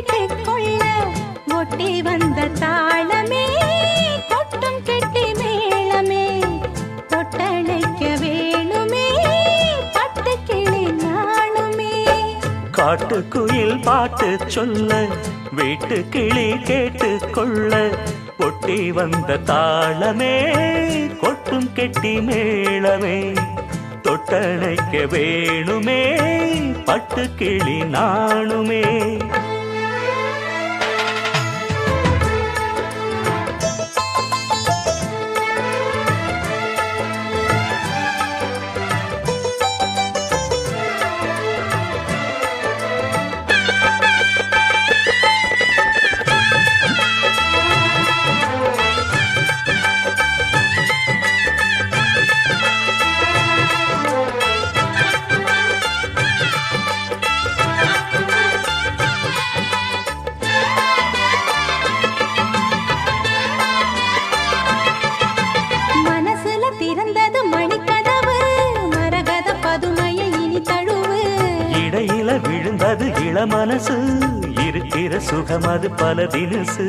கேட்டுக்கொள்ள ஒட்டி வந்த தாளமே கொட்டும் கெட்டி மேளமே தொட்டணைக்க வேணுமே பட்டு கிளி நாணுமே. காட்டுக்குயில் பாட்டு சொல்ல வீட்டு கிளி கேட்டுக்கொள்ள ஒட்டி வந்த தாளமே கொட்டும் கெட்டி மேளமே தொட்டணைக்க வேணுமே பட்டு கிளி நாணுமே. விழுந்தது இள மனசு இருக்கிற சுகம் அது பல தினசு.